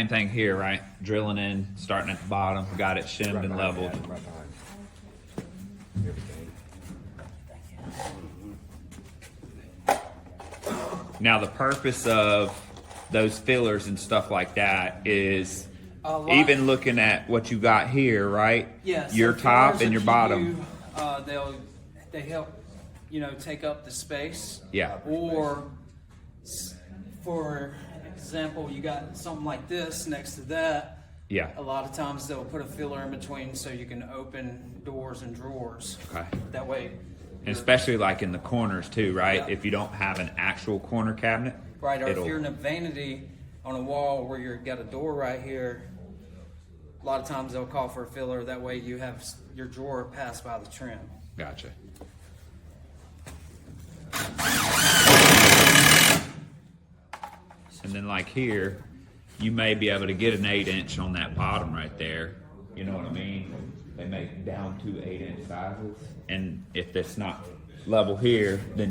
same thing here, right? Drilling in, starting at the bottom, got it shimmed and leveled. Right behind. Everything. Now the purpose of those fillers and stuff like that is even looking at what you got here, right? Yeah, so your top fillers and your will bottom. keep they help, take up the space. Yeah. Or, for example, you got something like this next to that. Yeah. A lot of times they'll put a filler in between so you can open doors and drawers. Okay. That way. And especially like in the corners too, right? Yeah. If you don't have an actual corner cabinet. Right, or if it'll- you're in a vanity on a wall where you've got a door right here, a lot of times they'll call for a filler. That way you have your drawer pass by the trim. Gotcha. And then like here, you may be able to get an 8-inch on that bottom right there. You know what I mean? They make down to 8-inch sizes. And if it's not level here, then